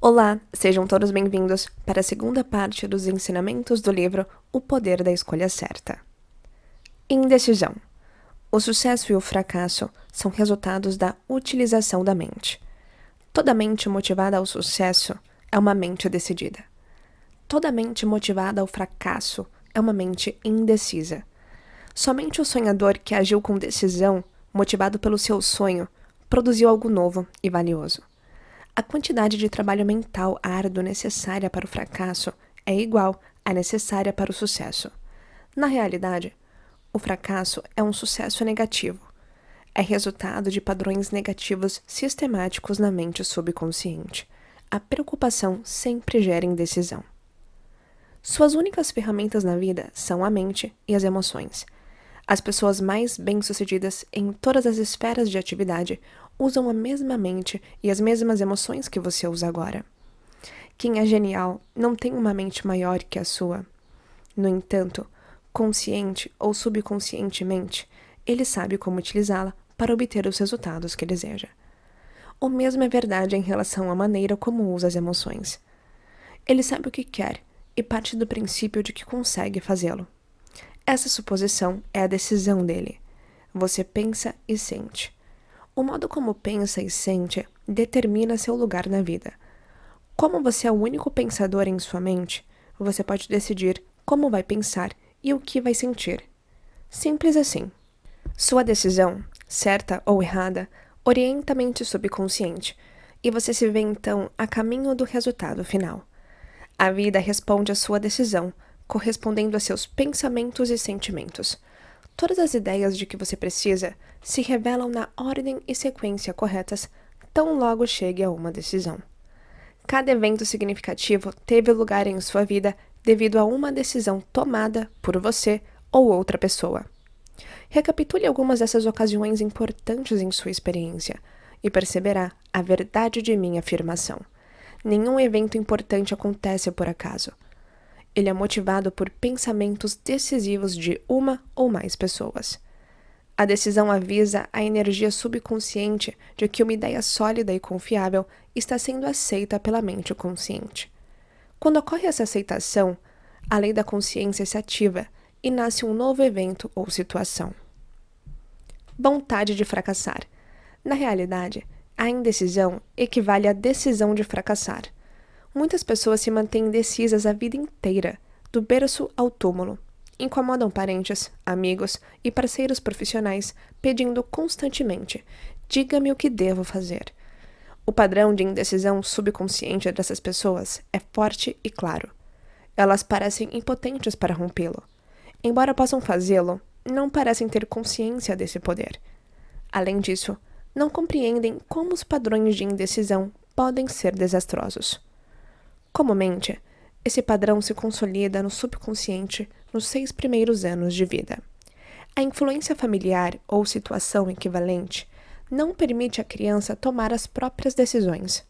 Olá, sejam todos bem-vindos para a segunda parte dos ensinamentos do livro O Poder da Escolha Certa. Indecisão. O sucesso e o fracasso são resultados da utilização da mente. Toda mente motivada ao sucesso é uma mente decidida. Toda mente motivada ao fracasso é uma mente indecisa. Somente o sonhador que agiu com decisão, motivado pelo seu sonho, produziu algo novo e valioso. A quantidade de trabalho mental árduo necessária para o fracasso é igual à necessária para o sucesso. Na realidade, o fracasso é um sucesso negativo. É resultado de padrões negativos sistemáticos na mente subconsciente. A preocupação sempre gera indecisão. Suas únicas ferramentas na vida são a mente e as emoções. As pessoas mais bem-sucedidas em todas as esferas de atividade usam a mesma mente e as mesmas emoções que você usa agora. Quem é genial não tem uma mente maior que a sua. No entanto, consciente ou subconscientemente, ele sabe como utilizá-la para obter os resultados que deseja. O mesmo é verdade em relação à maneira como usa as emoções. Ele sabe o que quer e parte do princípio de que consegue fazê-lo. Essa suposição é a decisão dele. Você pensa e sente. O modo como pensa e sente determina seu lugar na vida. Como você é o único pensador em sua mente, você pode decidir como vai pensar e o que vai sentir. Simples assim. Sua decisão, certa ou errada, orienta a mente subconsciente, e você se vê então a caminho do resultado final. A vida responde à sua decisão, correspondendo a seus pensamentos e sentimentos. Todas as ideias de que você precisa se revelam na ordem e sequência corretas, tão logo chegue a uma decisão. Cada evento significativo teve lugar em sua vida devido a uma decisão tomada por você ou outra pessoa. Recapitule algumas dessas ocasiões importantes em sua experiência e perceberá a verdade de minha afirmação. Nenhum evento importante acontece por acaso. Ele é motivado por pensamentos decisivos de uma ou mais pessoas. A decisão avisa a energia subconsciente de que uma ideia sólida e confiável está sendo aceita pela mente consciente. Quando ocorre essa aceitação, a lei da consciência se ativa e nasce um novo evento ou situação. Vontade de fracassar. Na realidade, a indecisão equivale à decisão de fracassar. Muitas pessoas se mantêm indecisas a vida inteira, do berço ao túmulo. Incomodam parentes, amigos e parceiros profissionais, pedindo constantemente: diga-me o que devo fazer. O padrão de indecisão subconsciente dessas pessoas é forte e claro. Elas parecem impotentes para rompê-lo. Embora possam fazê-lo, não parecem ter consciência desse poder. Além disso, não compreendem como os padrões de indecisão podem ser desastrosos. Comumente, esse padrão se consolida no subconsciente nos 6 primeiros anos de vida. A influência familiar ou situação equivalente não permite à criança tomar as próprias decisões.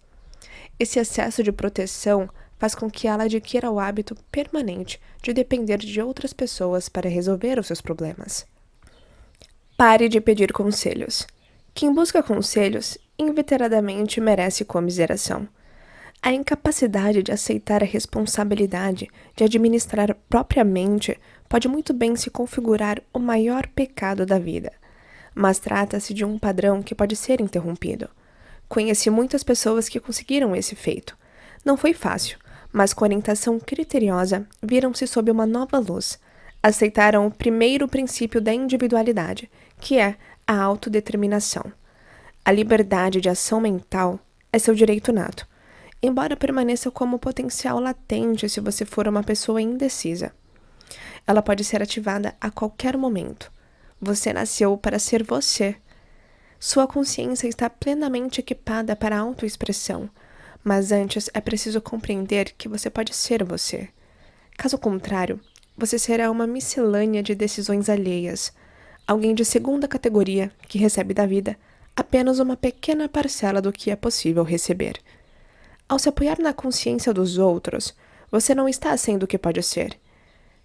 Esse excesso de proteção faz com que ela adquira o hábito permanente de depender de outras pessoas para resolver os seus problemas. Pare de pedir conselhos. Quem busca conselhos, inveteradamente merece comiseração. A incapacidade de aceitar a responsabilidade de administrar propriamente pode muito bem se configurar o maior pecado da vida. Mas trata-se de um padrão que pode ser interrompido. Conheci muitas pessoas que conseguiram esse feito. Não foi fácil, mas com orientação criteriosa, viram-se sob uma nova luz. Aceitaram o primeiro princípio da individualidade, que é a autodeterminação. A liberdade de ação mental é seu direito nato, embora permaneça como potencial latente se você for uma pessoa indecisa. Ela pode ser ativada a qualquer momento. Você nasceu para ser você. Sua consciência está plenamente equipada para a autoexpressão, mas antes é preciso compreender que você pode ser você. Caso contrário, você será uma miscelânea de decisões alheias, alguém de segunda categoria que recebe da vida apenas uma pequena parcela do que é possível receber. Ao se apoiar na consciência dos outros, você não está sendo o que pode ser.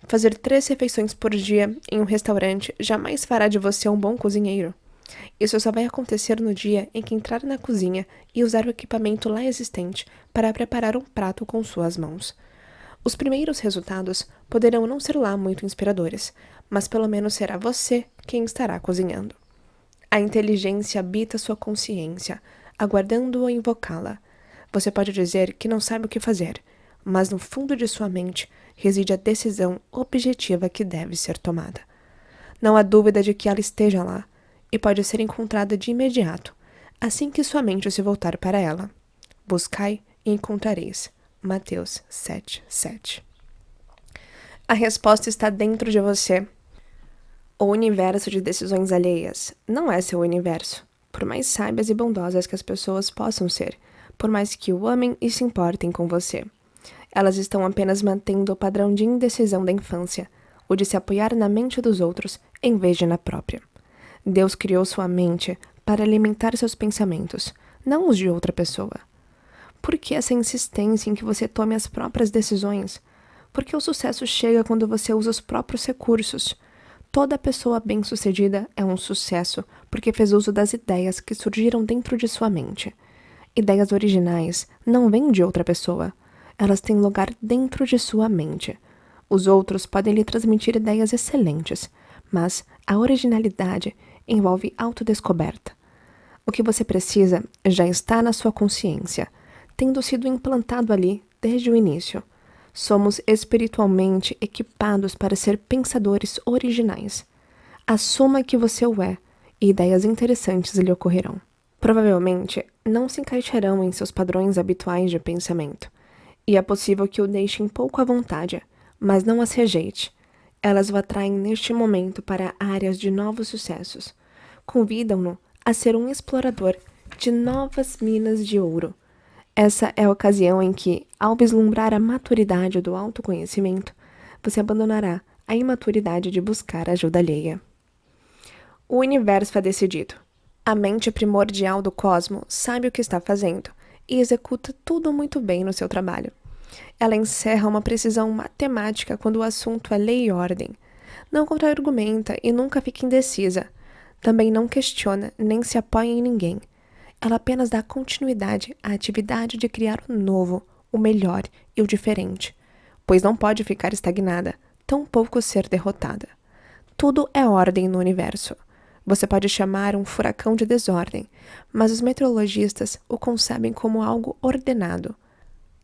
Fazer 3 refeições por dia em um restaurante jamais fará de você um bom cozinheiro. Isso só vai acontecer no dia em que entrar na cozinha e usar o equipamento lá existente para preparar um prato com suas mãos. Os primeiros resultados poderão não ser lá muito inspiradores, mas pelo menos será você quem estará cozinhando. A inteligência habita sua consciência, aguardando-o invocá-la. Você pode dizer que não sabe o que fazer, mas no fundo de sua mente reside a decisão objetiva que deve ser tomada. Não há dúvida de que ela esteja lá, e pode ser encontrada de imediato, assim que sua mente se voltar para ela. Buscai e encontrareis. Mateus 7:7. A resposta está dentro de você. O universo de decisões alheias não é seu universo, por mais sábias e bondosas que as pessoas possam ser, por mais que o amem e se importem com você. Elas estão apenas mantendo o padrão de indecisão da infância, o de se apoiar na mente dos outros em vez de na própria. Deus criou sua mente para alimentar seus pensamentos, não os de outra pessoa. Por que essa insistência em que você tome as próprias decisões? Porque o sucesso chega quando você usa os próprios recursos. Toda pessoa bem-sucedida é um sucesso porque fez uso das ideias que surgiram dentro de sua mente. Ideias originais não vêm de outra pessoa. Elas têm lugar dentro de sua mente. Os outros podem lhe transmitir ideias excelentes, mas a originalidade envolve autodescoberta. O que você precisa já está na sua consciência, tendo sido implantado ali desde o início. Somos espiritualmente equipados para ser pensadores originais. Assuma que você o é, e ideias interessantes lhe ocorrerão. Provavelmente não se encaixarão em seus padrões habituais de pensamento, e é possível que o deixem pouco à vontade, mas não as rejeite. Elas o atraem neste momento para áreas de novos sucessos. Convidam-no a ser um explorador de novas minas de ouro. Essa é a ocasião em que, ao vislumbrar a maturidade do autoconhecimento, você abandonará a imaturidade de buscar ajuda alheia. O universo é decidido. A mente primordial do cosmo sabe o que está fazendo e executa tudo muito bem no seu trabalho. Ela encerra uma precisão matemática quando o assunto é lei e ordem. Não contra-argumenta e nunca fica indecisa. Também não questiona nem se apoia em ninguém. Ela apenas dá continuidade à atividade de criar o novo, o melhor e o diferente, pois não pode ficar estagnada, tampouco ser derrotada. Tudo é ordem no universo. Você pode chamar um furacão de desordem, mas os meteorologistas o concebem como algo ordenado.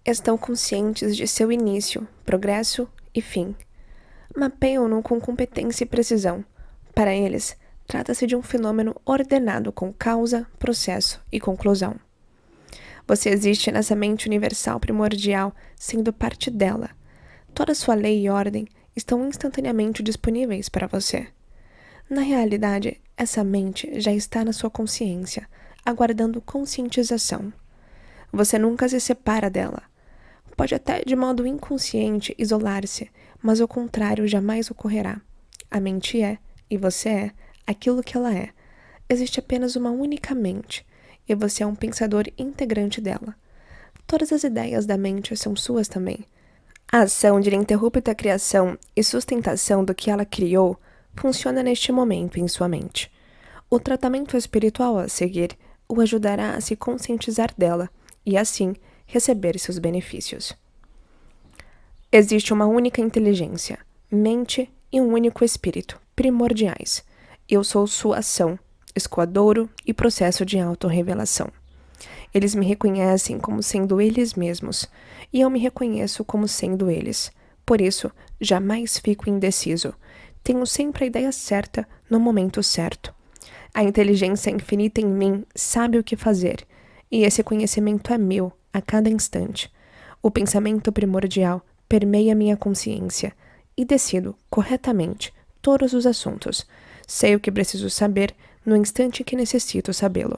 Estão conscientes de seu início, progresso e fim. Mapeiam-no com competência e precisão. Para eles, trata-se de um fenômeno ordenado com causa, processo e conclusão. Você existe nessa mente universal primordial, sendo parte dela. Toda sua lei e ordem estão instantaneamente disponíveis para você. Na realidade, essa mente já está na sua consciência, aguardando conscientização. Você nunca se separa dela. Pode até, de modo inconsciente, isolar-se, mas o contrário jamais ocorrerá. A mente é, e você é, aquilo que ela é. Existe apenas uma única mente, e você é um pensador integrante dela. Todas as ideias da mente são suas também. A ação de ininterrupta criação e sustentação do que ela criou funciona neste momento em sua mente. O tratamento espiritual a seguir o ajudará a se conscientizar dela e, assim, receber seus benefícios. Existe uma única inteligência, mente e um único espírito, primordiais. Eu sou sua ação, escoadouro e processo de autorrevelação. Eles me reconhecem como sendo eles mesmos, e eu me reconheço como sendo eles. Por isso, jamais fico indeciso. Tenho sempre a ideia certa no momento certo. A inteligência infinita em mim sabe o que fazer, e esse conhecimento é meu a cada instante. O pensamento primordial permeia minha consciência e decido corretamente todos os assuntos. Sei o que preciso saber no instante que necessito sabê-lo.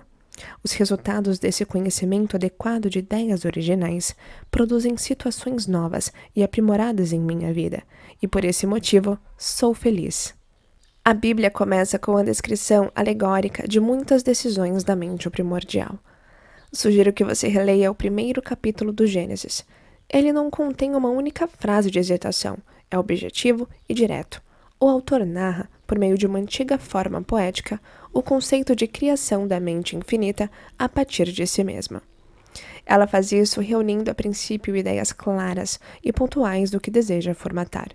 Os resultados desse conhecimento adequado de ideias originais produzem situações novas e aprimoradas em minha vida, e por esse motivo sou feliz. A Bíblia começa com a descrição alegórica de muitas decisões da mente primordial. Sugiro que você releia o primeiro capítulo do Gênesis. Ele não contém uma única frase de hesitação, é objetivo e direto. O autor narra, por meio de uma antiga forma poética, o conceito de criação da mente infinita a partir de si mesma. Ela faz isso reunindo a princípio ideias claras e pontuais do que deseja formatar.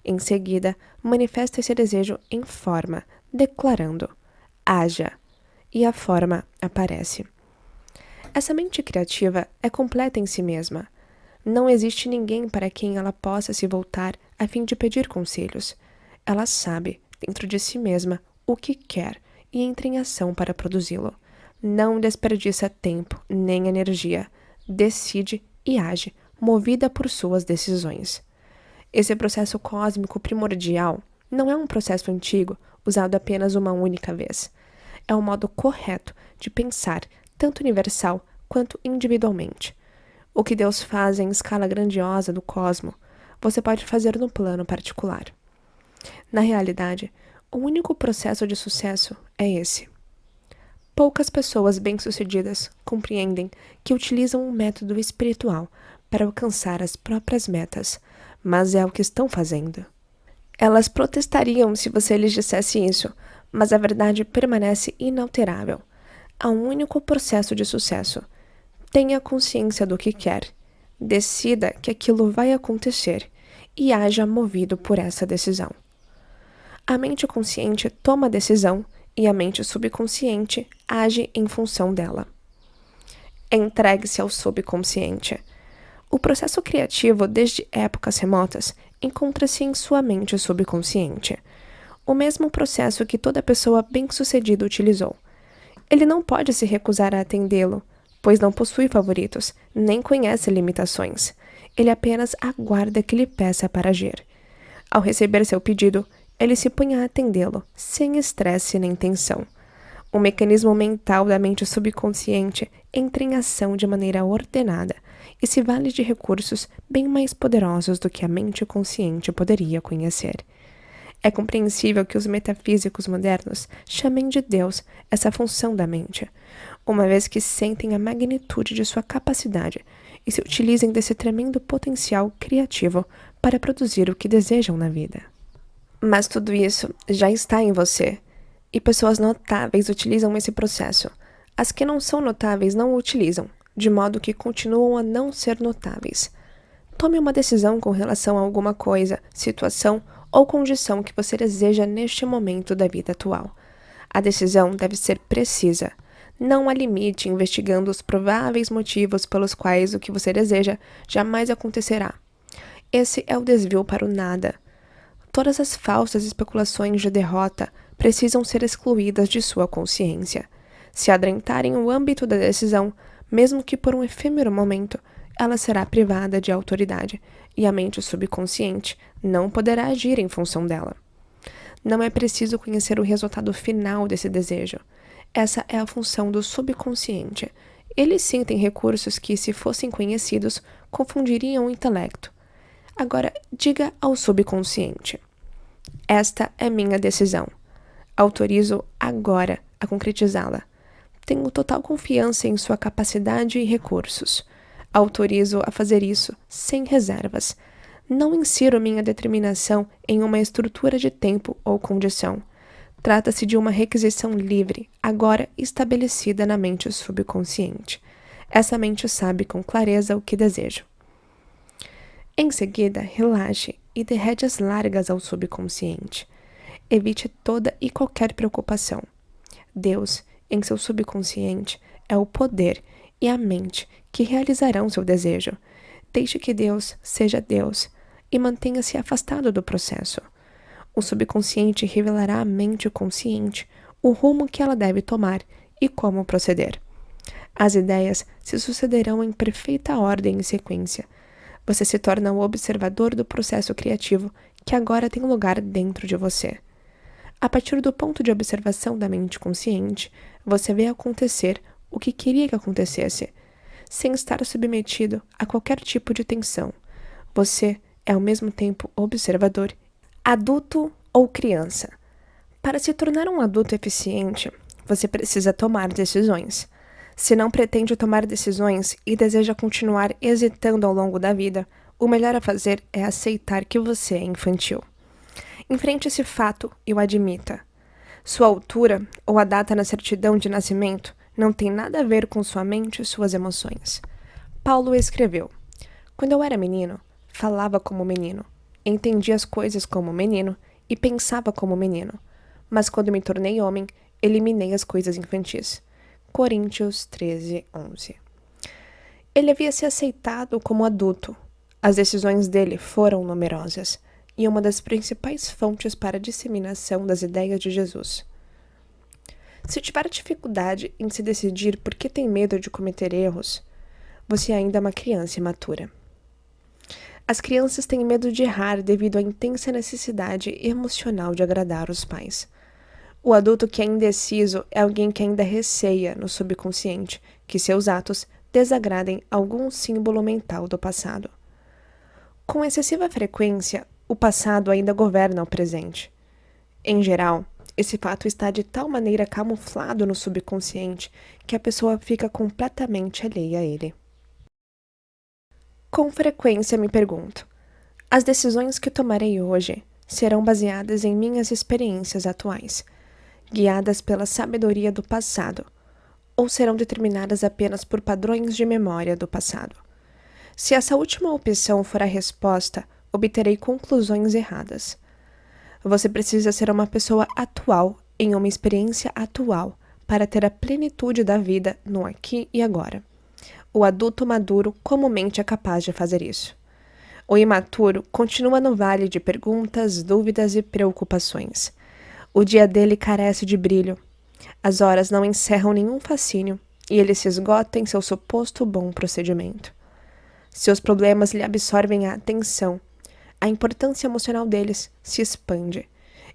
Em seguida, manifesta esse desejo em forma, declarando: haja, e a forma aparece. Essa mente criativa é completa em si mesma. Não existe ninguém para quem ela possa se voltar a fim de pedir conselhos. Ela sabe, dentro de si mesma, o que quer e entra em ação para produzi-lo. Não desperdiça tempo nem energia. Decide e age, movida por suas decisões. Esse processo cósmico primordial não é um processo antigo, usado apenas uma única vez. É um modo correto de pensar, tanto universal quanto individualmente. O que Deus faz em escala grandiosa do cosmo, você pode fazer no plano particular. Na realidade, o único processo de sucesso é esse. Poucas pessoas bem-sucedidas compreendem que utilizam um método espiritual para alcançar as próprias metas, mas é o que estão fazendo. Elas protestariam se você lhes dissesse isso, mas a verdade permanece inalterável. Há um único processo de sucesso. Tenha consciência do que quer, decida que aquilo vai acontecer e haja movido por essa decisão. A mente consciente toma a decisão e a mente subconsciente age em função dela. Entregue-se ao subconsciente. O processo criativo, desde épocas remotas, encontra-se em sua mente subconsciente. O mesmo processo que toda pessoa bem-sucedida utilizou. Ele não pode se recusar a atendê-lo, pois não possui favoritos, nem conhece limitações. Ele apenas aguarda que lhe peça para agir. Ao receber seu pedido, ele se põe a atendê-lo, sem estresse nem tensão. O mecanismo mental da mente subconsciente entra em ação de maneira ordenada e se vale de recursos bem mais poderosos do que a mente consciente poderia conhecer. É compreensível que os metafísicos modernos chamem de Deus essa função da mente, uma vez que sentem a magnitude de sua capacidade e se utilizem desse tremendo potencial criativo para produzir o que desejam na vida. Mas tudo isso já está em você, e pessoas notáveis utilizam esse processo. As que não são notáveis não o utilizam, de modo que continuam a não ser notáveis. Tome uma decisão com relação a alguma coisa, situação ou condição que você deseja neste momento da vida atual. A decisão deve ser precisa. Não há limite investigando os prováveis motivos pelos quais o que você deseja jamais acontecerá. Esse é o desvio para o nada. Todas as falsas especulações de derrota precisam ser excluídas de sua consciência. Se adentrarem o âmbito da decisão, mesmo que por um efêmero momento, ela será privada de autoridade, e a mente subconsciente não poderá agir em função dela. Não é preciso conhecer o resultado final desse desejo. Essa é a função do subconsciente. Eles sim têm recursos que, se fossem conhecidos, confundiriam o intelecto. Agora, diga ao subconsciente: esta é minha decisão. Autorizo agora a concretizá-la. Tenho total confiança em sua capacidade e recursos. Autorizo a fazer isso sem reservas. Não insiro minha determinação em uma estrutura de tempo ou condição. Trata-se de uma requisição livre, agora estabelecida na mente subconsciente. Essa mente sabe com clareza o que desejo. Em seguida, relaxe e dê rédeas largas ao subconsciente. Evite toda e qualquer preocupação. Deus, em seu subconsciente, é o poder e a mente que realizarão seu desejo. Deixe que Deus seja Deus e mantenha-se afastado do processo. O subconsciente revelará à mente consciente o rumo que ela deve tomar e como proceder. As ideias se sucederão em perfeita ordem e sequência. Você se torna o observador do processo criativo que agora tem lugar dentro de você. A partir do ponto de observação da mente consciente, você vê acontecer o que queria que acontecesse, sem estar submetido a qualquer tipo de tensão. Você é ao mesmo tempo observador, adulto ou criança. Para se tornar um adulto eficiente, você precisa tomar decisões. Se não pretende tomar decisões e deseja continuar hesitando ao longo da vida, o melhor a fazer é aceitar que você é infantil. Enfrente esse fato e o admita. Sua altura ou a data na certidão de nascimento não tem nada a ver com sua mente e suas emoções. Paulo escreveu: Quando eu era menino, falava como menino, entendia as coisas como menino e pensava como menino. Mas quando me tornei homem, eliminei as coisas infantis. Coríntios 13:11. Ele havia se aceitado como adulto. As decisões dele foram numerosas e uma das principais fontes para a disseminação das ideias de Jesus. Se tiver dificuldade em se decidir porque tem medo de cometer erros, você ainda é uma criança imatura. As crianças têm medo de errar devido à intensa necessidade emocional de agradar os pais. O adulto que é indeciso é alguém que ainda receia no subconsciente que seus atos desagradem algum símbolo mental do passado. Com excessiva frequência, o passado ainda governa o presente. Em geral, esse fato está de tal maneira camuflado no subconsciente que a pessoa fica completamente alheia a ele. Com frequência me pergunto: as decisões que tomarei hoje serão baseadas em minhas experiências atuais, guiadas pela sabedoria do passado, ou serão determinadas apenas por padrões de memória do passado? Se essa última opção for a resposta, obterei conclusões erradas. Você precisa ser uma pessoa atual em uma experiência atual para ter a plenitude da vida no aqui e agora. O adulto maduro comumente é capaz de fazer isso. O imaturo continua no vale de perguntas, dúvidas e preocupações. O dia dele carece de brilho. As horas não encerram nenhum fascínio e ele se esgota em seu suposto bom procedimento. Seus problemas lhe absorvem a atenção. A importância emocional deles se expande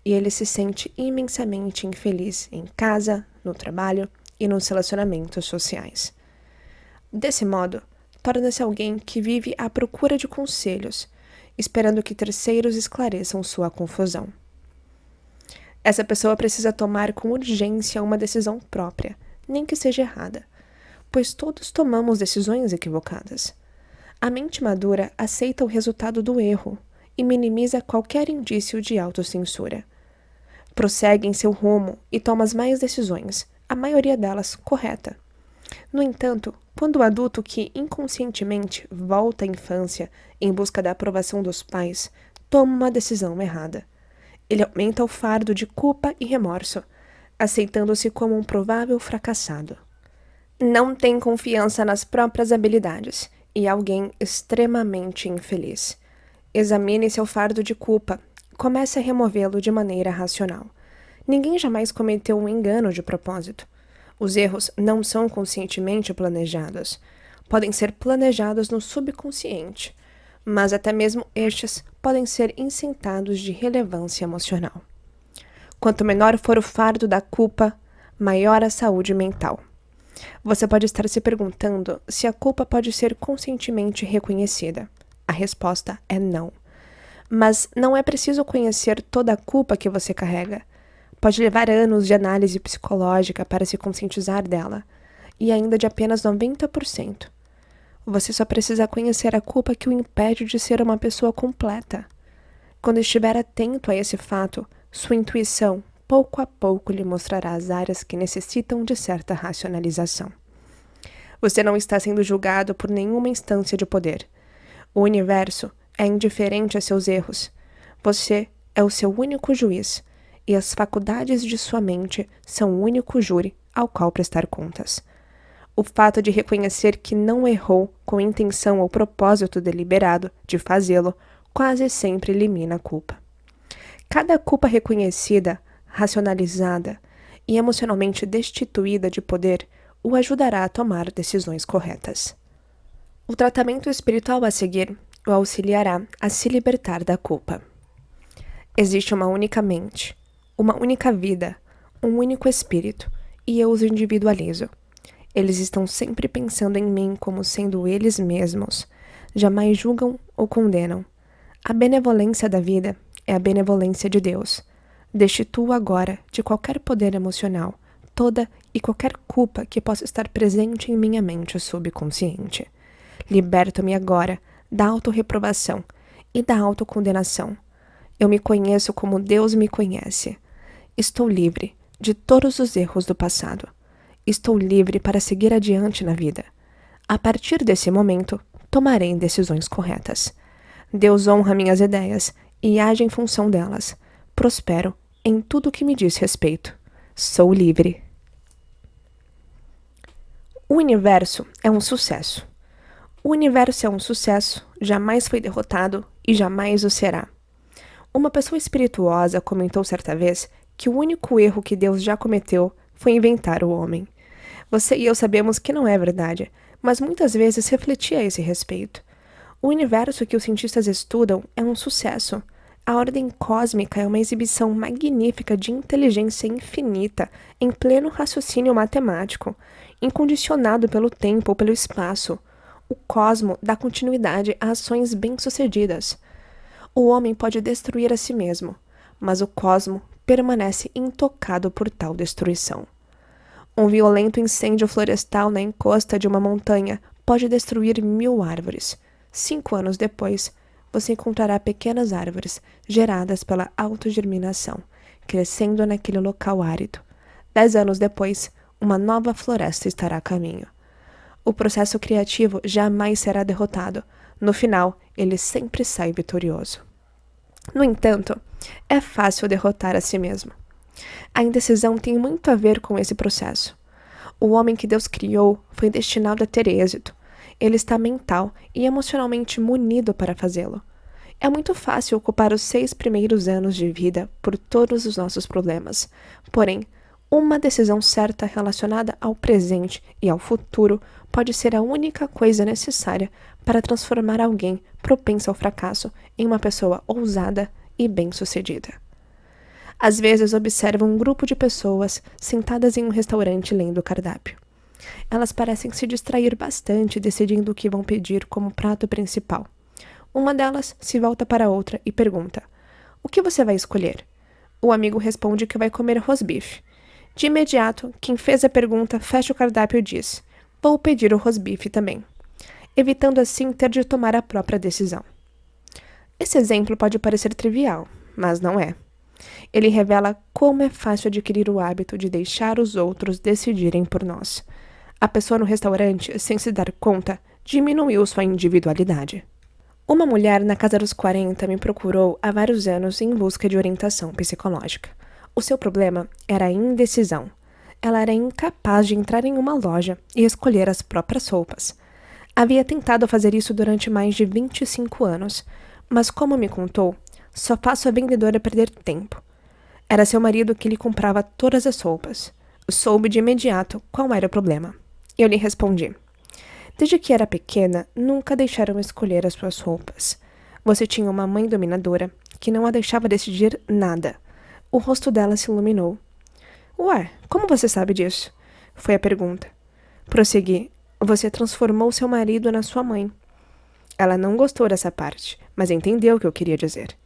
e ele se sente imensamente infeliz em casa, no trabalho e nos relacionamentos sociais. Desse modo, torna-se alguém que vive à procura de conselhos, esperando que terceiros esclareçam sua confusão. Essa pessoa precisa tomar com urgência uma decisão própria, nem que seja errada, pois todos tomamos decisões equivocadas. A mente madura aceita o resultado do erro e minimiza qualquer indício de autocensura. Prossegue em seu rumo e toma as mais decisões, a maioria delas correta. No entanto, quando o adulto que inconscientemente volta à infância em busca da aprovação dos pais toma uma decisão errada, ele aumenta o fardo de culpa e remorso, aceitando-se como um provável fracassado. Não tem confiança nas próprias habilidades e é alguém extremamente infeliz. Examine seu fardo de culpa e comece a removê-lo de maneira racional. Ninguém jamais cometeu um engano de propósito. Os erros não são conscientemente planejados. Podem ser planejados no subconsciente, mas até mesmo estes podem ser insentados de relevância emocional. Quanto menor for o fardo da culpa, maior a saúde mental. Você pode estar se perguntando se a culpa pode ser conscientemente reconhecida. A resposta é não. Mas não é preciso conhecer toda a culpa que você carrega. Pode levar anos de análise psicológica para se conscientizar dela, e ainda de apenas 90%. Você só precisa conhecer a culpa que o impede de ser uma pessoa completa. Quando estiver atento a esse fato, sua intuição, pouco a pouco, lhe mostrará as áreas que necessitam de certa racionalização. Você não está sendo julgado por nenhuma instância de poder. O universo é indiferente a seus erros. Você é o seu único juiz, e as faculdades de sua mente são o único júri ao qual prestar contas. O fato de reconhecer que não errou com intenção ou propósito deliberado de fazê-lo quase sempre elimina a culpa. Cada culpa reconhecida, racionalizada e emocionalmente destituída de poder o ajudará a tomar decisões corretas. O tratamento espiritual a seguir o auxiliará a se libertar da culpa. Existe uma única mente, uma única vida, um único espírito, e eu os individualizo. Eles estão sempre pensando em mim como sendo eles mesmos. Jamais julgam ou condenam. A benevolência da vida é a benevolência de Deus. Destituo agora de qualquer poder emocional toda e qualquer culpa que possa estar presente em minha mente subconsciente. Liberto-me agora da autorreprovação e da autocondenação. Eu me conheço como Deus me conhece. Estou livre de todos os erros do passado. Estou livre para seguir adiante na vida. A partir desse momento, tomarei decisões corretas. Deus honra minhas ideias e age em função delas. Prospero em tudo que me diz respeito. Sou livre. O universo é um sucesso. O universo é um sucesso, jamais foi derrotado e jamais o será. Uma pessoa espirituosa comentou certa vez que o único erro que Deus já cometeu foi inventar o homem. Você e eu sabemos que não é verdade, mas muitas vezes refleti a esse respeito. O universo que os cientistas estudam é um sucesso. A ordem cósmica é uma exibição magnífica de inteligência infinita em pleno raciocínio matemático, incondicionado pelo tempo ou pelo espaço. O cosmo dá continuidade a ações bem-sucedidas. O homem pode destruir a si mesmo, mas o cosmo permanece intocado por tal destruição. Um violento incêndio florestal na encosta de uma montanha pode destruir 1000 árvores. 5 anos depois, você encontrará pequenas árvores geradas pela autogerminação, crescendo naquele local árido. 10 anos depois, uma nova floresta estará a caminho. O processo criativo jamais será derrotado. No final, ele sempre sai vitorioso. No entanto, é fácil derrotar a si mesmo. A indecisão tem muito a ver com esse processo. O homem que Deus criou foi destinado a ter êxito. Ele está mental e emocionalmente munido para fazê-lo. É muito fácil ocupar os 6 primeiros anos de vida por todos os nossos problemas. Porém, uma decisão certa relacionada ao presente e ao futuro pode ser a única coisa necessária para transformar alguém propenso ao fracasso em uma pessoa ousada e bem-sucedida. Às vezes observo um grupo de pessoas sentadas em um restaurante lendo o cardápio. Elas parecem se distrair bastante decidindo o que vão pedir como prato principal. Uma delas se volta para a outra e pergunta: "O que você vai escolher?" O amigo responde que vai comer rosbife. De imediato, quem fez a pergunta fecha o cardápio e diz: "Vou pedir o rosbife também", evitando assim ter de tomar a própria decisão. Esse exemplo pode parecer trivial, mas não é. Ele revela como é fácil adquirir o hábito de deixar os outros decidirem por nós. A pessoa no restaurante, sem se dar conta, diminuiu sua individualidade. Uma mulher na casa dos 40 me procurou há vários anos em busca de orientação psicológica. O seu problema era a indecisão. Ela era incapaz de entrar em uma loja e escolher as próprias roupas. Havia tentado fazer isso durante mais de 25 anos, mas como me contou, só faço a vendedora perder tempo. Era seu marido que lhe comprava todas as roupas. Soube de imediato qual era o problema. Eu lhe respondi: "Desde que era pequena, nunca deixaram escolher as suas roupas. Você tinha uma mãe dominadora que não a deixava decidir nada." O rosto dela se iluminou. "Ué, como você sabe disso?" foi a pergunta. Prossegui: "Você transformou seu marido na sua mãe." Ela não gostou dessa parte, mas entendeu o que eu queria dizer.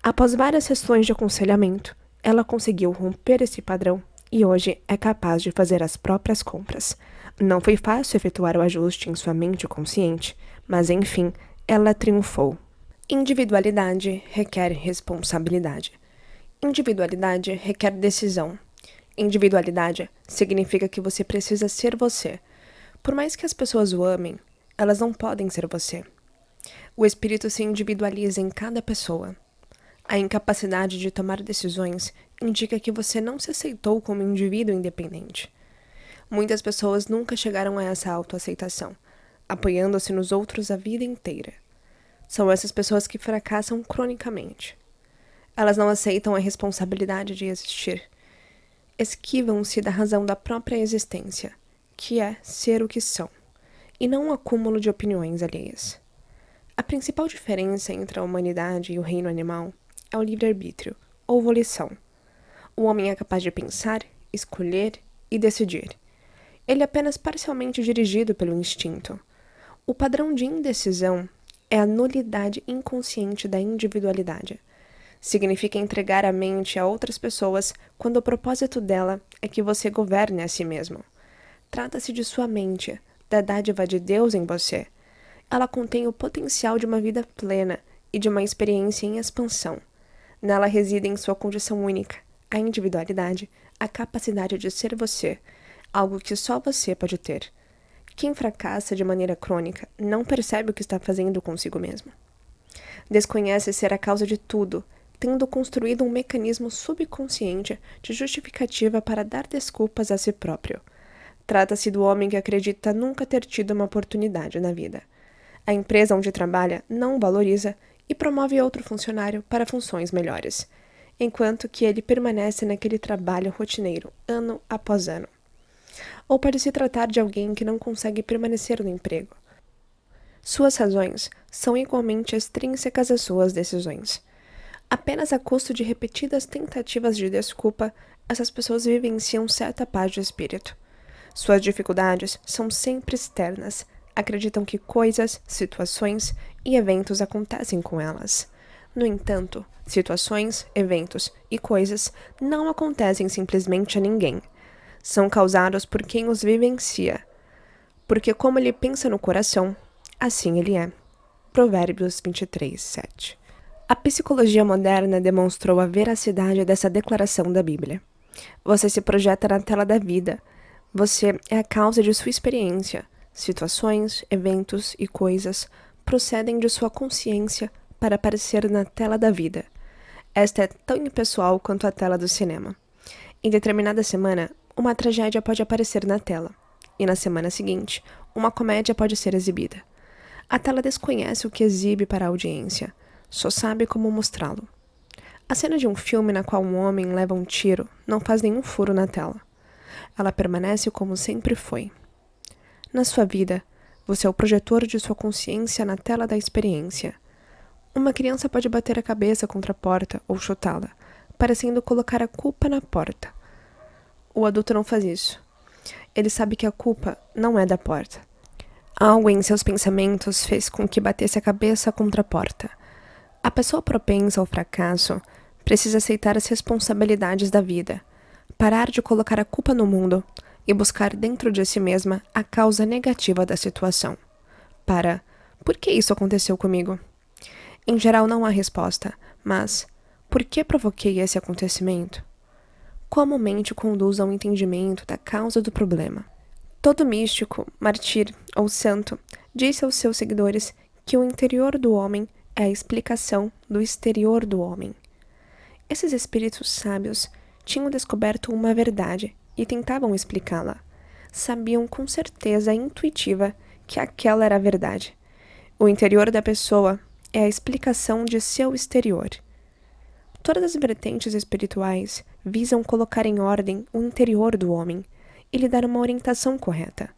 Após várias sessões de aconselhamento, ela conseguiu romper esse padrão e hoje é capaz de fazer as próprias compras. Não foi fácil efetuar o ajuste em sua mente consciente, mas enfim, ela triunfou. Individualidade requer responsabilidade. Individualidade requer decisão. Individualidade significa que você precisa ser você. Por mais que as pessoas o amem, elas não podem ser você. O espírito se individualiza em cada pessoa. A incapacidade de tomar decisões indica que você não se aceitou como indivíduo independente. Muitas pessoas nunca chegaram a essa autoaceitação, apoiando-se nos outros a vida inteira. São essas pessoas que fracassam cronicamente. Elas não aceitam a responsabilidade de existir. Esquivam-se da razão da própria existência, que é ser o que são, e não um acúmulo de opiniões alheias. A principal diferença entre a humanidade e o reino animal é o livre-arbítrio, ou volição. O homem é capaz de pensar, escolher e decidir. Ele é apenas parcialmente dirigido pelo instinto. O padrão de indecisão é a nulidade inconsciente da individualidade. Significa entregar a mente a outras pessoas quando o propósito dela é que você governe a si mesmo. Trata-se de sua mente, da dádiva de Deus em você. Ela contém o potencial de uma vida plena e de uma experiência em expansão. Nela residem sua condição única, a individualidade, a capacidade de ser você, algo que só você pode ter. Quem fracassa de maneira crônica não percebe o que está fazendo consigo mesmo. Desconhece ser a causa de tudo, tendo construído um mecanismo subconsciente de justificativa para dar desculpas a si próprio. Trata-se do homem que acredita nunca ter tido uma oportunidade na vida. A empresa onde trabalha não o valoriza e promove outro funcionário para funções melhores, enquanto que ele permanece naquele trabalho rotineiro, ano após ano. Ou pode se tratar de alguém que não consegue permanecer no emprego. Suas razões são igualmente extrínsecas às suas decisões. Apenas a custo de repetidas tentativas de desculpa, essas pessoas vivenciam certa paz de espírito. Suas dificuldades são sempre externas. Acreditam que coisas, situações e eventos acontecem com elas. No entanto, situações, eventos e coisas não acontecem simplesmente a ninguém. São causados por quem os vivencia. Porque como ele pensa no coração, assim ele é. Provérbios 23, 7. A psicologia moderna demonstrou a veracidade dessa declaração da Bíblia. Você se projeta na tela da vida. Você é a causa de sua experiência. Situações, eventos e coisas procedem de sua consciência para aparecer na tela da vida. Esta é tão impessoal quanto a tela do cinema. Em determinada semana, uma tragédia pode aparecer na tela, e na semana seguinte, uma comédia pode ser exibida. A tela desconhece o que exibe para a audiência, só sabe como mostrá-lo. A cena de um filme na qual um homem leva um tiro não faz nenhum furo na tela. Ela permanece como sempre foi. Na sua vida, você é o projetor de sua consciência na tela da experiência. Uma criança pode bater a cabeça contra a porta ou chutá-la, parecendo colocar a culpa na porta. O adulto não faz isso. Ele sabe que a culpa não é da porta. Algo em seus pensamentos fez com que batesse a cabeça contra a porta. A pessoa propensa ao fracasso precisa aceitar as responsabilidades da vida, parar de colocar a culpa no mundo e buscar dentro de si mesma a causa negativa da situação. Por que isso aconteceu comigo? Em geral não há resposta, mas por que provoquei esse acontecimento? Como a mente conduz ao entendimento da causa do problema? Todo místico, mártir ou santo disse aos seus seguidores que o interior do homem é a explicação do exterior do homem. Esses espíritos sábios tinham descoberto uma verdade e tentavam explicá-la. Sabiam com certeza intuitiva que aquela era a verdade. O interior da pessoa é a explicação de seu exterior. Todas as vertentes espirituais visam colocar em ordem o interior do homem e lhe dar uma orientação correta.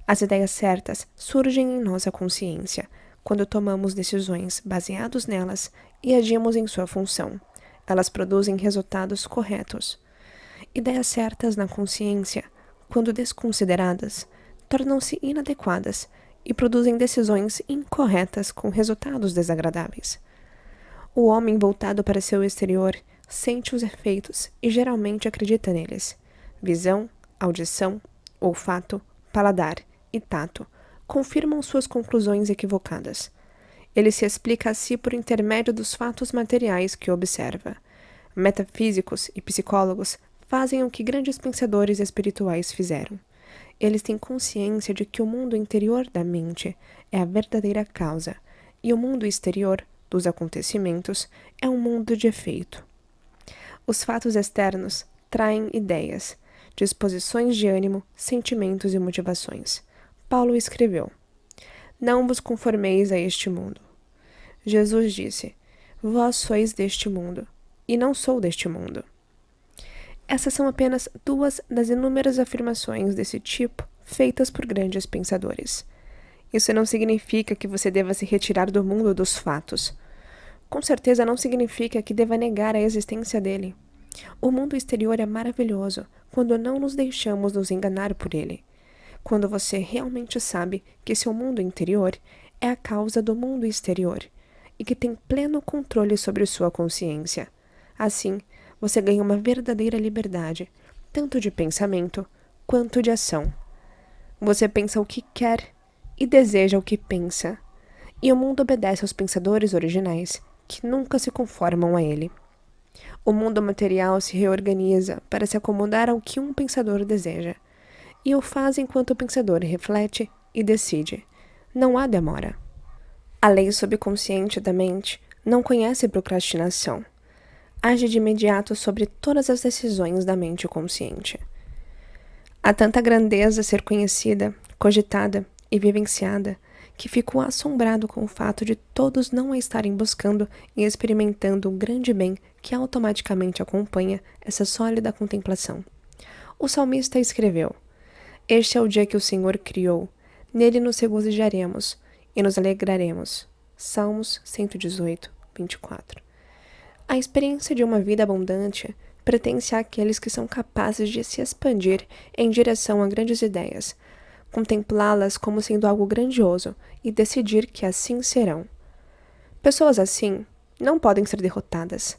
As ideias certas surgem em nossa consciência quando tomamos decisões baseadas nelas e agimos em sua função. Elas produzem resultados corretos. Ideias certas na consciência, quando desconsideradas, tornam-se inadequadas e produzem decisões incorretas com resultados desagradáveis. O homem voltado para seu exterior sente os efeitos e geralmente acredita neles. Visão, audição, olfato, paladar e tato confirmam suas conclusões equivocadas. Ele se explica a si por intermédio dos fatos materiais que observa. Metafísicos e psicólogos fazem o que grandes pensadores espirituais fizeram. Eles têm consciência de que o mundo interior da mente é a verdadeira causa e o mundo exterior dos acontecimentos é um mundo de efeito. Os fatos externos traem ideias, disposições de ânimo, sentimentos e motivações. Paulo escreveu: Não vos conformeis a este mundo. Jesus disse: Vós sois deste mundo, e não sou deste mundo. Essas são apenas duas das inúmeras afirmações desse tipo feitas por grandes pensadores. Isso não significa que você deva se retirar do mundo dos fatos. Com certeza não significa que deva negar a existência dele. O mundo exterior é maravilhoso quando não nos deixamos nos enganar por ele. Quando você realmente sabe que seu mundo interior é a causa do mundo exterior e que tem pleno controle sobre sua consciência. Assim, você ganha uma verdadeira liberdade, tanto de pensamento quanto de ação. Você pensa o que quer e deseja o que pensa, e o mundo obedece aos pensadores originais, que nunca se conformam a ele. O mundo material se reorganiza para se acomodar ao que um pensador deseja, e o faz enquanto o pensador reflete e decide. Não há demora. A lei subconsciente da mente não conhece procrastinação. Age de imediato sobre todas as decisões da mente consciente. Há tanta grandeza a ser conhecida, cogitada e vivenciada, que fico assombrado com o fato de todos não a estarem buscando e experimentando o grande bem que automaticamente acompanha essa sólida contemplação. O salmista escreveu: Este é o dia que o Senhor criou, nele nos regozijaremos e nos alegraremos. Salmos 118, 24. A experiência de uma vida abundante pertence àqueles que são capazes de se expandir em direção a grandes ideias, contemplá-las como sendo algo grandioso e decidir que assim serão. Pessoas assim não podem ser derrotadas.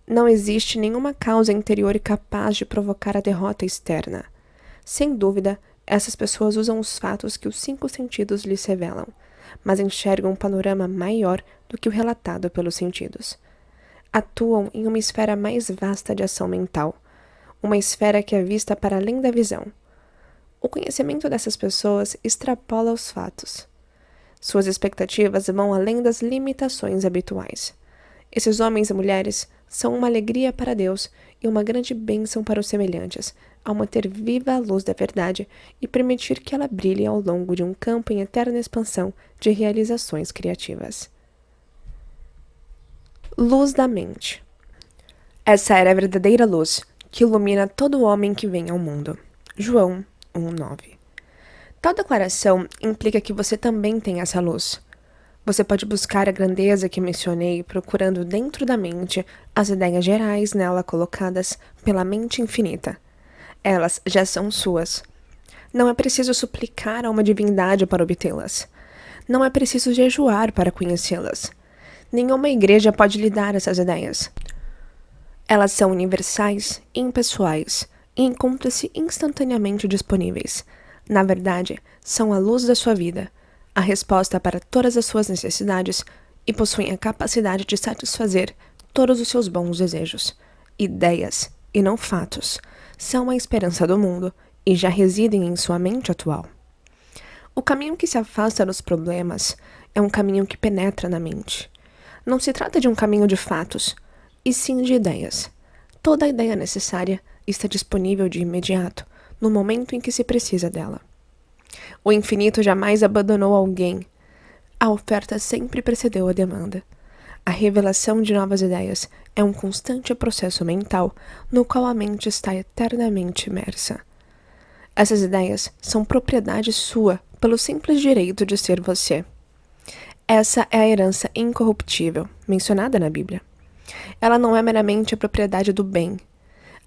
Não existe nenhuma causa interior capaz de provocar a derrota externa. Sem dúvida, essas pessoas usam os fatos que os 5 sentidos lhes revelam, mas enxergam um panorama maior do que o relatado pelos sentidos. Atuam em uma esfera mais vasta de ação mental, uma esfera que é vista para além da visão. O conhecimento dessas pessoas extrapola os fatos. Suas expectativas vão além das limitações habituais. Esses homens e mulheres são uma alegria para Deus e uma grande bênção para os semelhantes, ao manter viva a luz da verdade e permitir que ela brilhe ao longo de um campo em eterna expansão de realizações criativas. Luz da mente. Essa era a verdadeira luz que ilumina todo homem que vem ao mundo. João 1:9. Tal declaração implica que você também tem essa luz. Você pode buscar a grandeza que mencionei procurando dentro da mente as ideias gerais nela colocadas pela mente infinita. Elas já são suas. Não é preciso suplicar a uma divindade para obtê-las. Não é preciso jejuar para conhecê-las. Nenhuma igreja pode lhe dar essas ideias. Elas são universais, impessoais e encontram-se instantaneamente disponíveis. Na verdade, são a luz da sua vida, a resposta para todas as suas necessidades e possuem a capacidade de satisfazer todos os seus bons desejos. Ideias, e não fatos, são a esperança do mundo e já residem em sua mente atual. O caminho que se afasta dos problemas é um caminho que penetra na mente. Não se trata de um caminho de fatos, e sim de ideias. Toda a ideia necessária está disponível de imediato, no momento em que se precisa dela. O infinito jamais abandonou alguém. A oferta sempre precedeu a demanda. A revelação de novas ideias é um constante processo mental no qual a mente está eternamente imersa. Essas ideias são propriedade sua pelo simples direito de ser você. Essa é a herança incorruptível, mencionada na Bíblia. Ela não é meramente a propriedade do bem.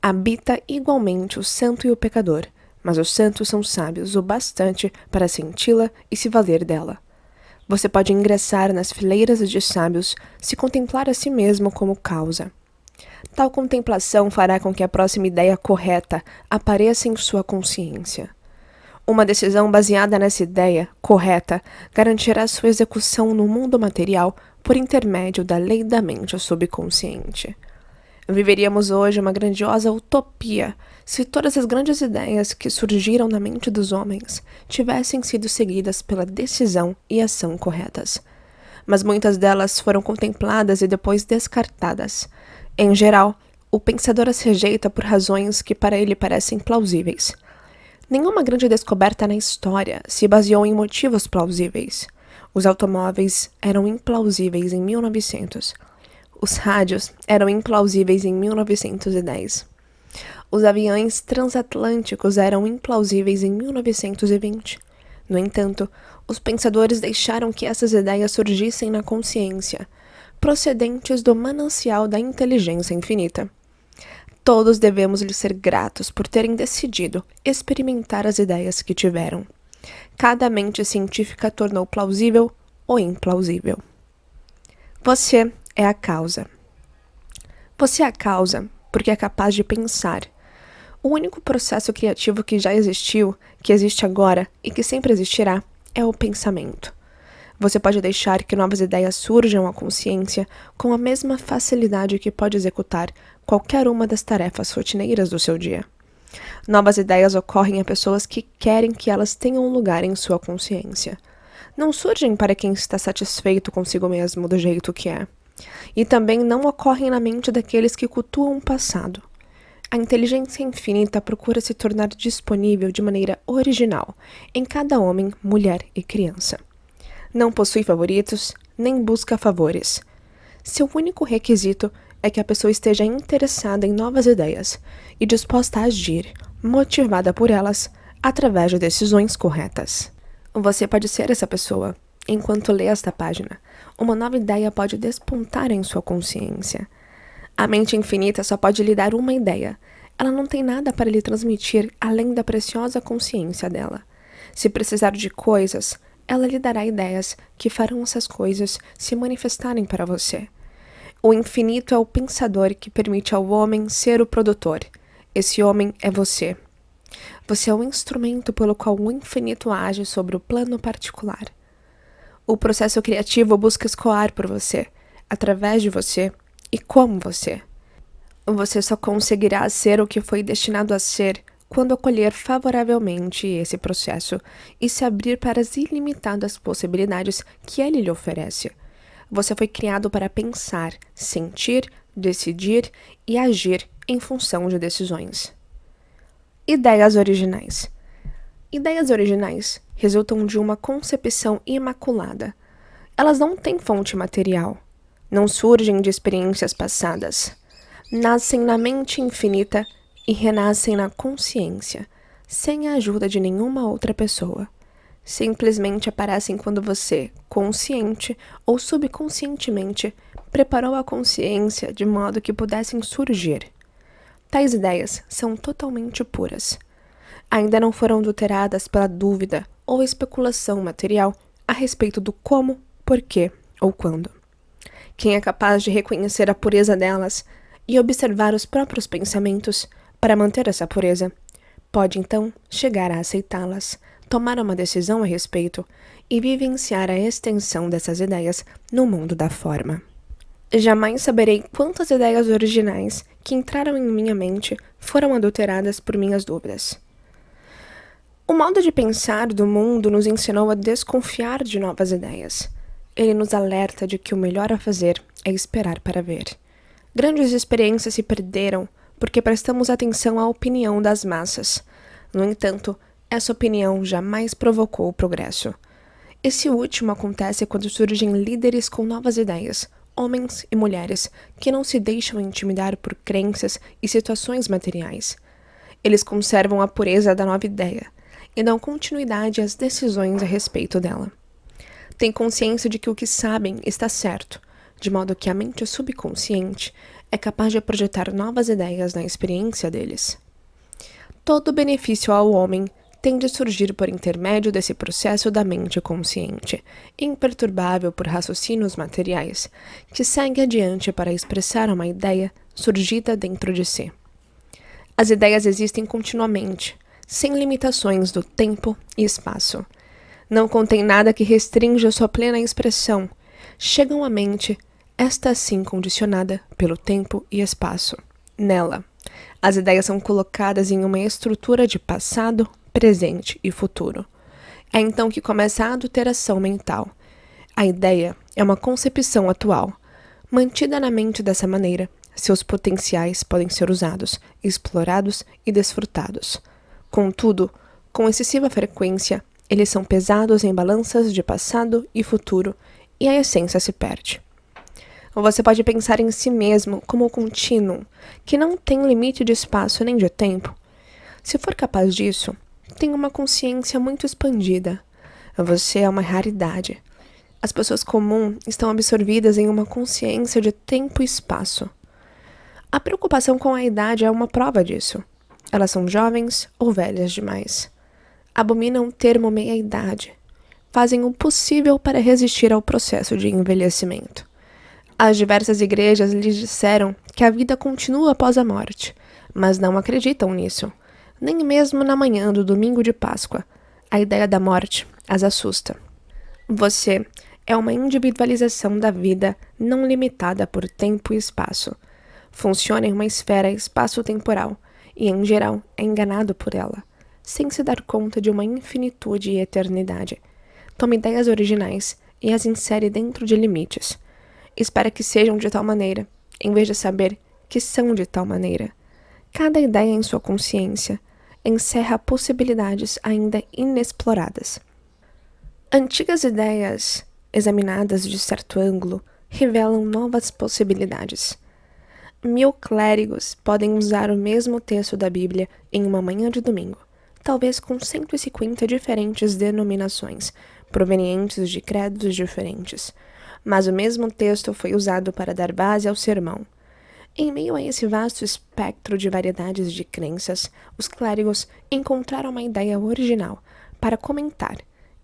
Habita igualmente o santo e o pecador, mas os santos são sábios o bastante para senti-la e se valer dela. Você pode ingressar nas fileiras de sábios se contemplar a si mesmo como causa. Tal contemplação fará com que a próxima ideia correta apareça em sua consciência. Uma decisão baseada nessa ideia correta garantirá sua execução no mundo material por intermédio da lei da mente subconsciente. Viveríamos hoje uma grandiosa utopia se todas as grandes ideias que surgiram na mente dos homens tivessem sido seguidas pela decisão e ação corretas. Mas muitas delas foram contempladas e depois descartadas. Em geral, o pensador as rejeita por razões que para ele parecem plausíveis. Nenhuma grande descoberta na história se baseou em motivos plausíveis. Os automóveis eram implausíveis em 1900. Os rádios eram implausíveis em 1910. Os aviões transatlânticos eram implausíveis em 1920. No entanto, os pensadores deixaram que essas ideias surgissem na consciência, procedentes do manancial da inteligência infinita. Todos devemos lhes ser gratos por terem decidido experimentar as ideias que tiveram. Cada mente científica tornou plausível ou implausível. Você é a causa. Você é a causa porque é capaz de pensar. O único processo criativo que já existiu, que existe agora e que sempre existirá é o pensamento. Você pode deixar que novas ideias surjam à consciência com a mesma facilidade que pode executar qualquer uma das tarefas rotineiras do seu dia. Novas ideias ocorrem a pessoas que querem que elas tenham um lugar em sua consciência. Não surgem para quem está satisfeito consigo mesmo do jeito que é. E também não ocorrem na mente daqueles que cultuam o passado. A inteligência infinita procura se tornar disponível de maneira original em cada homem, mulher e criança. Não possui favoritos, nem busca favores. Seu único requisito é que a pessoa esteja interessada em novas ideias e disposta a agir, motivada por elas, através de decisões corretas. Você pode ser essa pessoa. Enquanto lê esta página, uma nova ideia pode despontar em sua consciência. A mente infinita só pode lhe dar uma ideia. Ela não tem nada para lhe transmitir além da preciosa consciência dela. Se precisar de coisas, ela lhe dará ideias que farão essas coisas se manifestarem para você. O infinito é o pensador que permite ao homem ser o produtor. Esse homem é você. Você é o instrumento pelo qual o infinito age sobre o plano particular. O processo criativo busca escoar por você, através de você e como você. Você só conseguirá ser o que foi destinado a ser quando acolher favoravelmente esse processo e se abrir para as ilimitadas possibilidades que ele lhe oferece. Você foi criado para pensar, sentir, decidir e agir em função de decisões. Ideias originais. Ideias originais resultam de uma concepção imaculada. Elas não têm fonte material, não surgem de experiências passadas. Nascem na mente infinita e renascem na consciência, sem a ajuda de nenhuma outra pessoa. Simplesmente aparecem quando você, consciente ou subconscientemente, preparou a consciência de modo que pudessem surgir. Tais ideias são totalmente puras. Ainda não foram adulteradas pela dúvida ou especulação material a respeito do como, porquê ou quando. Quem é capaz de reconhecer a pureza delas e observar os próprios pensamentos para manter essa pureza, pode então chegar a aceitá-las, tomar uma decisão a respeito e vivenciar a extensão dessas ideias no mundo da forma. Jamais saberei quantas ideias originais que entraram em minha mente foram adulteradas por minhas dúvidas. O modo de pensar do mundo nos ensinou a desconfiar de novas ideias. Ele nos alerta de que o melhor a fazer é esperar para ver. Grandes experiências se perderam porque prestamos atenção à opinião das massas. No entanto, essa opinião jamais provocou o progresso. Esse último acontece quando surgem líderes com novas ideias, homens e mulheres que não se deixam intimidar por crenças e situações materiais. Eles conservam a pureza da nova ideia e dão continuidade às decisões a respeito dela. Têm consciência de que o que sabem está certo, de modo que a mente subconsciente é capaz de projetar novas ideias na experiência deles. Todo benefício ao homem tem de surgir por intermédio desse processo da mente consciente, imperturbável por raciocínios materiais, que segue adiante para expressar uma ideia surgida dentro de si. As ideias existem continuamente, sem limitações do tempo e espaço. Não contém nada que restrinja sua plena expressão. Chegam à mente, esta assim condicionada pelo tempo e espaço. Nela, as ideias são colocadas em uma estrutura de passado, presente e futuro. É então que começa a adulteração mental. A ideia é uma concepção atual. Mantida na mente dessa maneira, seus potenciais podem ser usados, explorados e desfrutados. Contudo, com excessiva frequência, eles são pesados em balanças de passado e futuro, e a essência se perde. Você pode pensar em si mesmo como um contínuo, que não tem limite de espaço nem de tempo. Se for capaz disso, tem uma consciência muito expandida. Você é uma raridade. As pessoas comuns estão absorvidas em uma consciência de tempo e espaço. A preocupação com a idade é uma prova disso. Elas são jovens ou velhas demais. Abominam o termo meia-idade. Fazem o possível para resistir ao processo de envelhecimento. As diversas igrejas lhes disseram que a vida continua após a morte, mas não acreditam nisso. Nem mesmo na manhã do domingo de Páscoa. A ideia da morte as assusta. Você É uma individualização da vida não limitada por tempo e espaço. Funciona em uma esfera espaço-temporal e, em geral, é enganado por ela, sem se dar conta de uma infinitude e eternidade. Toma ideias originais e as insere dentro de limites. Espera que sejam de tal maneira, em vez de saber que são de tal maneira. Cada ideia em sua consciência encerra possibilidades ainda inexploradas. Antigas ideias, examinadas de certo ângulo, revelam novas possibilidades. 1000 clérigos podem usar o mesmo texto da Bíblia em uma manhã de domingo, talvez com 150 diferentes denominações, provenientes de credos diferentes. Mas o mesmo texto foi usado para dar base ao sermão. Em meio a esse vasto espectro de variedades de crenças, os clérigos encontraram uma ideia original para comentar.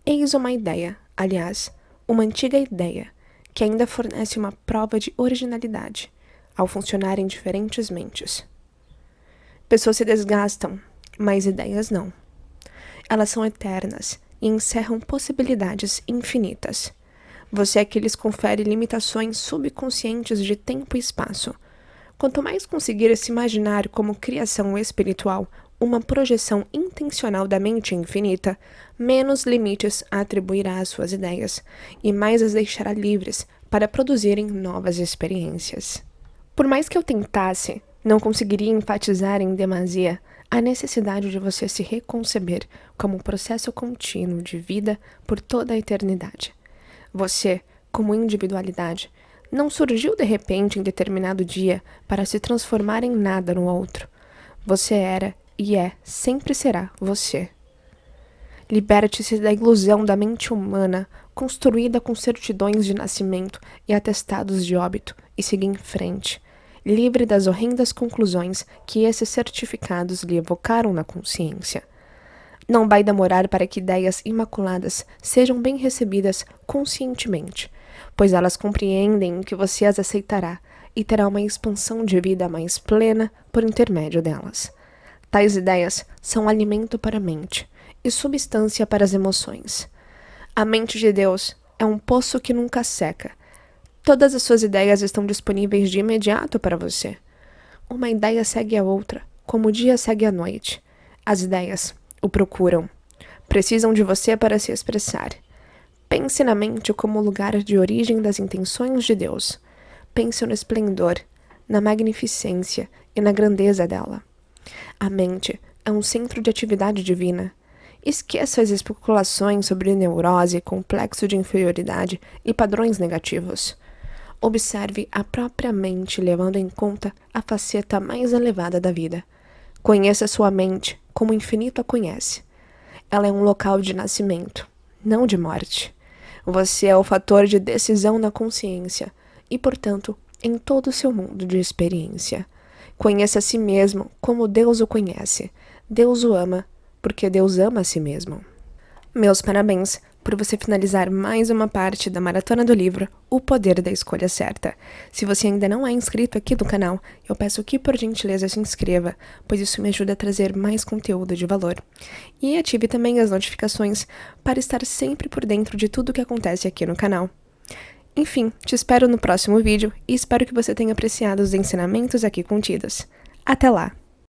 Eis uma ideia, aliás, uma antiga ideia, que ainda fornece uma prova de originalidade, ao funcionar em diferentes mentes. Pessoas se desgastam, mas ideias não. Elas são eternas e encerram possibilidades infinitas. Você é que lhes confere limitações subconscientes de tempo e espaço. Quanto mais conseguir se imaginar como criação espiritual, uma projeção intencional da mente infinita, menos limites atribuirá às suas ideias e mais as deixará livres para produzirem novas experiências. Por mais que eu tentasse, não conseguiria enfatizar em demasia a necessidade de você se reconceber como um processo contínuo de vida por toda a eternidade. Você, como individualidade, não surgiu de repente em determinado dia para se transformar em nada no outro. Você era e sempre será você. Liberte-se da ilusão da mente humana, construída com certidões de nascimento e atestados de óbito, e siga em frente, livre das horrendas conclusões que esses certificados lhe evocaram na consciência. Não vai demorar para que ideias imaculadas sejam bem recebidas conscientemente, pois elas compreendem que você as aceitará e terá uma expansão de vida mais plena por intermédio delas. Tais ideias são alimento para a mente e substância para as emoções. A mente de Deus é um poço que nunca seca. Todas as suas ideias estão disponíveis de imediato para você. Uma ideia segue a outra, como o dia segue a noite. As ideias o procuram. Precisam de você para se expressar. Pense na mente como lugar de origem das intenções de Deus. Pense no esplendor, na magnificência e na grandeza dela. A mente é um centro de atividade divina. Esqueça as especulações sobre neurose, complexo de inferioridade e padrões negativos. Observe a própria mente levando em conta a faceta mais elevada da vida. Conheça sua mente como o infinito a conhece. Ela é um local de nascimento, não de morte. Você é o fator de decisão na consciência e, portanto, em todo o seu mundo de experiência. Conheça a si mesmo como Deus o conhece. Deus o ama, porque Deus ama a si mesmo. Meus parabéns por você finalizar mais uma parte da maratona do livro O Poder da Escolha Certa. Se você ainda não é inscrito aqui no canal, eu peço que por gentileza se inscreva, pois isso me ajuda a trazer mais conteúdo de valor. E ative também as notificações para estar sempre por dentro de tudo o que acontece aqui no canal. Enfim, te espero no próximo vídeo e espero que você tenha apreciado os ensinamentos aqui contidos. Até lá!